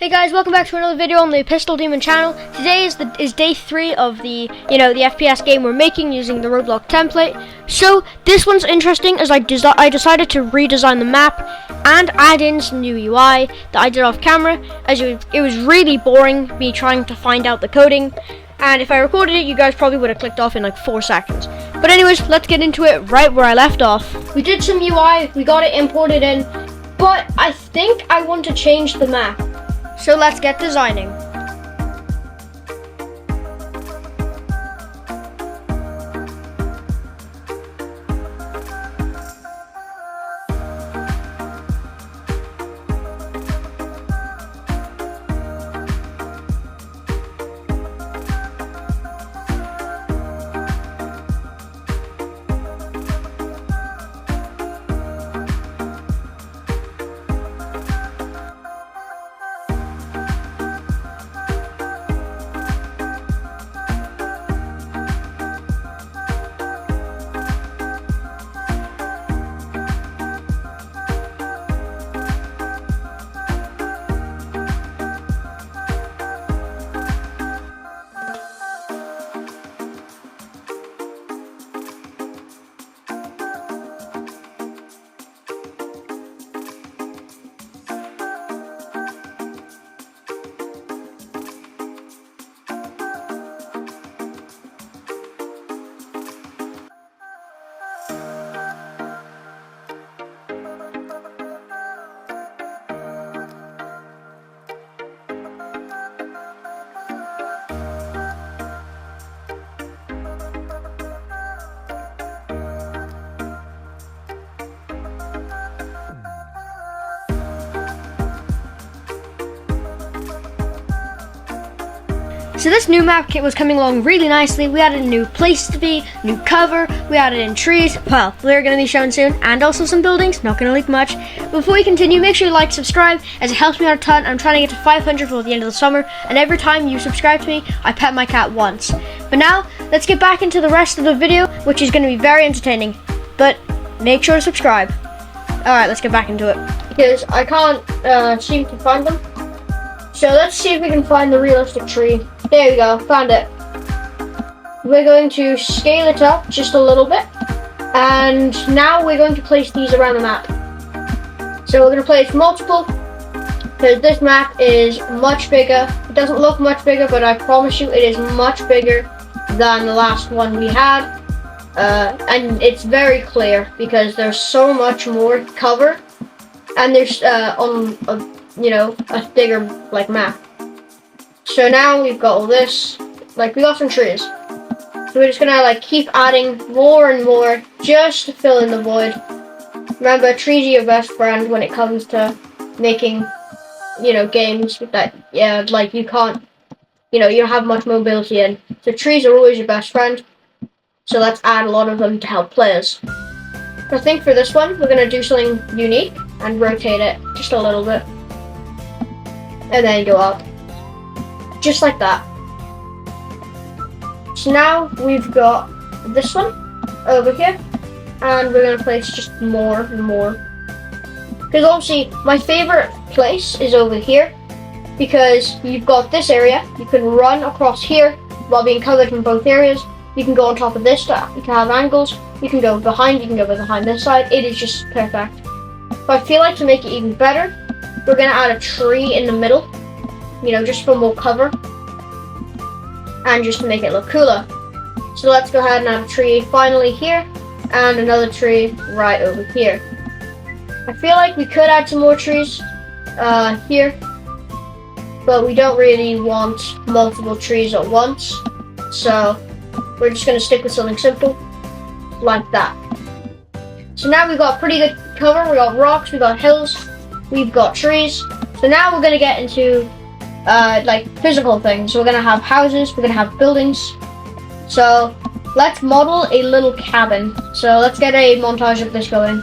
Hey guys, welcome back to another video on the Pistol Demon channel. Today is day 3 of the FPS game we're making using the Roblox template. So this one's interesting as I decided to redesign the map and add in some new UI that I did off camera, as it was really boring me trying to find out the coding, and if I recorded it you guys probably would have clicked off in like 4 seconds. But anyways, let's get into it right where I left off. We did some UI, we got it imported in, but I think I want to change the map. So let's get designing. So this new map kit was coming along really nicely. We added a new place to be, new cover, we added in trees, well, they're going to be shown soon, and also some buildings, not going to leak much. Before we continue, make sure you like, subscribe, as it helps me out a ton. I'm trying to get to 500 before the end of the summer, and every time you subscribe to me, I pet my cat once. But now, let's get back into the rest of the video, which is going to be very entertaining, but make sure to subscribe. Alright, let's get back into it. Because I can't seem to find them. So let's see if we can find the realistic tree. There we go, found it. We're going to scale it up just a little bit. And now we're going to place these around the map. So we're going to place multiple, because this map is much bigger. It doesn't look much bigger, but I promise you it is much bigger than the last one we had. And it's very clear because there's so much more cover. And there's on a bigger map. So now we've got all this, we got some trees. So we're just gonna keep adding more and more just to fill in the void. Remember, trees are your best friend when it comes to making, games that, you can't, you don't have much mobility in. So trees are always your best friend. So let's add a lot of them to help players. I think for this one, we're gonna do something unique and rotate it just a little bit. And then go up. Just like that. So now we've got this one over here, and we're going to place just more and more. Because obviously my favorite place is over here, because you've got this area, you can run across here while being covered from both areas. You can go on top of this stuff, you can have angles, you can go behind this side. It is just perfect. But I feel like to make it even better, we're going to add a tree in the middle. Just for more cover and just to make it look cooler. So let's go ahead and add a tree finally here and another tree right over here. I feel like we could add some more trees here, but we don't really want multiple trees at once. So we're just going to stick with something simple like that. So now we've got pretty good cover. We got rocks, we got hills, we've got trees. So now we're going to get into physical things. So we're gonna have houses, we're gonna have buildings. So let's model a little cabin. So let's get a montage of this going.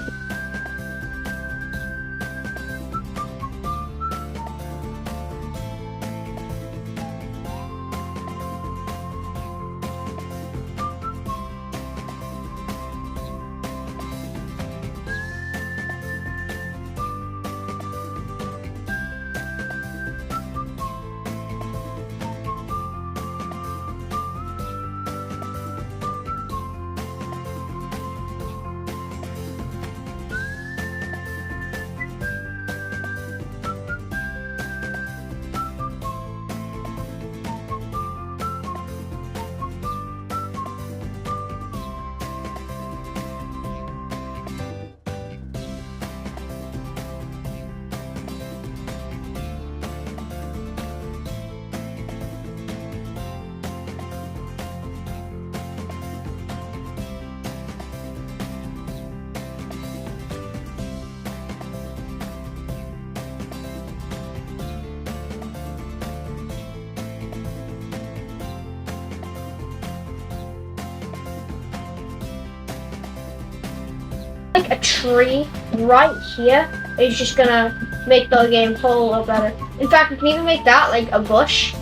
tree right here is just gonna make the game a whole lot better. In fact, we can even make that like a bush.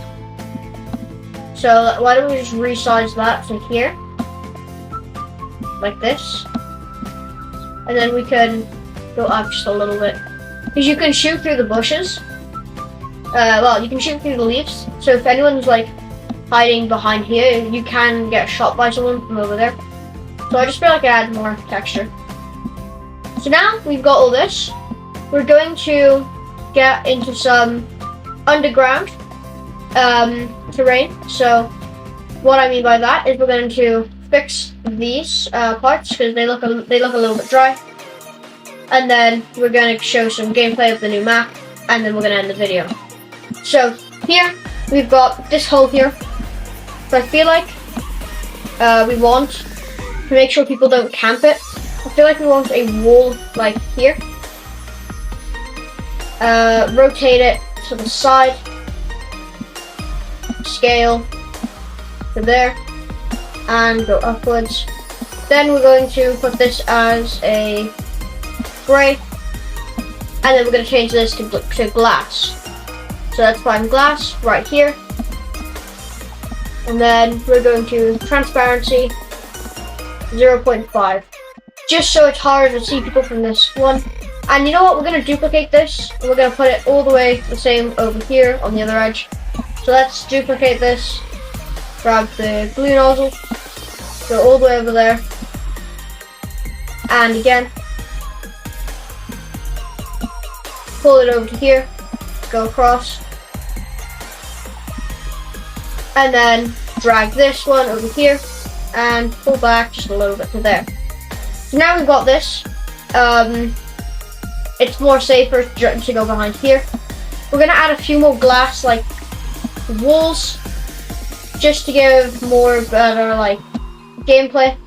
So why don't we just resize that to here, like this, and then we can go up just a little bit, because you can shoot through the bushes. Well, you can shoot through the leaves. So if anyone's like hiding behind here, you can get shot by someone from over there. So I just feel like I add more texture. So now we've got all this. We're going to get into some underground terrain. So what I mean by that is we're going to fix these parts because they look a little bit dry, and then we're going to show some gameplay of the new map, and then we're going to end the video. So here we've got this hole here. So I feel like we want to make sure people don't camp it. I feel like we want a wall like here. Rotate it to the side. Scale to there. And go upwards. Then we're going to put this as a gray. And then we're going to change this to glass. So that's fine, glass right here. And then we're going to transparency 0.5. Just so it's harder to see people from this one. And you know what, we're going to duplicate this. And we're going to put it all the way the same over here on the other edge. So let's duplicate this. Grab the blue nozzle. Go all the way over there. And again. Pull it over to here. Go across. And then drag this one over here and pull back just a little bit to there. So now we've got this. It's more safer to go behind here. We're going to add a few more glass like walls just to give more better like gameplay.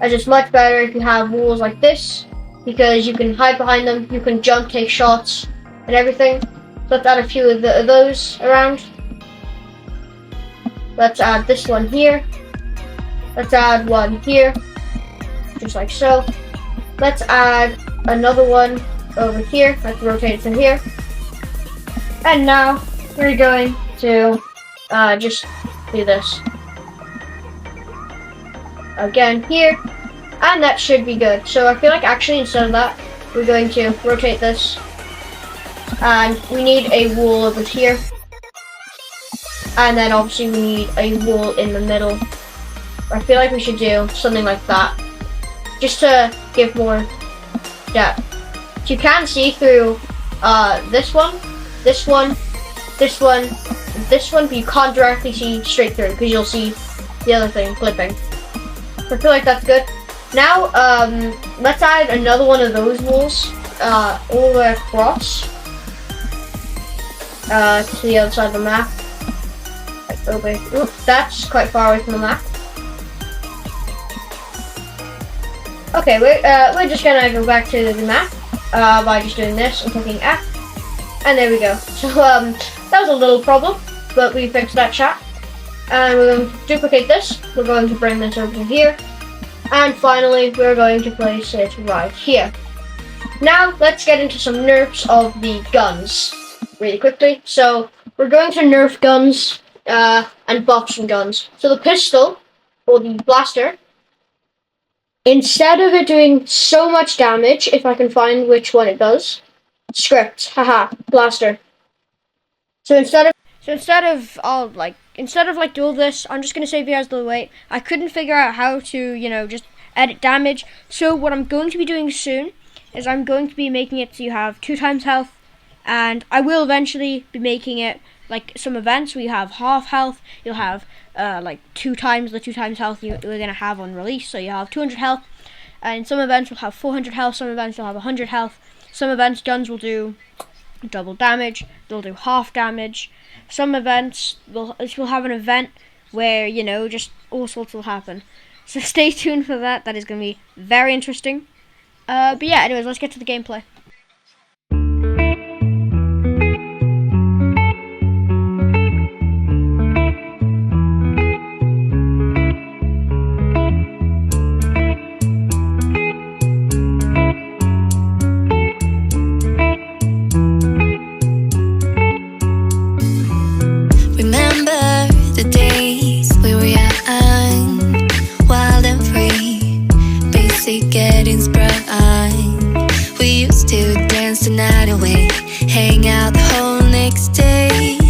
It's just much better if you have walls like this because you can hide behind them, you can jump, take shots and everything. So let's add a few of those around. Let's add this one here. Let's add one here, just like so. Let's add another one over here. Let's rotate it to here. And now we're going to just do this again here, and that should be good. So I feel like actually instead of that, we're going to rotate this, and we need a wall over here. And then obviously we need a wall in the middle. I feel like we should do something like that, just to give more depth. So you can see through this one, this one, this one, this one, but you can't directly see straight through because you'll see the other thing clipping. So I feel like that's good. Now let's add another one of those walls all the way across to the other side of the map. Oops, that's quite far away from the map. Okay, we're just gonna go back to the map by just doing this and clicking F, and there we go. So that was a little problem, but we fixed that chat. And we're going to duplicate this. We're going to bring this over to here, and finally we're going to place it right here. Now let's get into some nerfs of the guns really quickly. So we're going to nerf guns and buff some guns. So the pistol, or the blaster, instead of it doing so much damage, if I can find which one it does, script, haha, blaster. So instead of do all this, I'm just gonna save you guys the wait. I couldn't figure out how to, just edit damage. So what I'm going to be doing soon is I'm going to be making it so you have 2 times health, and I will eventually be making it like some events where you have half health. You'll have like 2 times the 2 times health you're gonna have on release. So you have 200 health, and some events will have 400 health. Some events will have 100 health. Some events guns will do double damage. They'll do half damage. Some events will have an event where just all sorts will happen. So stay tuned for that. That is gonna be very interesting. But yeah, anyways, let's get to the gameplay. away, hang out the whole next day.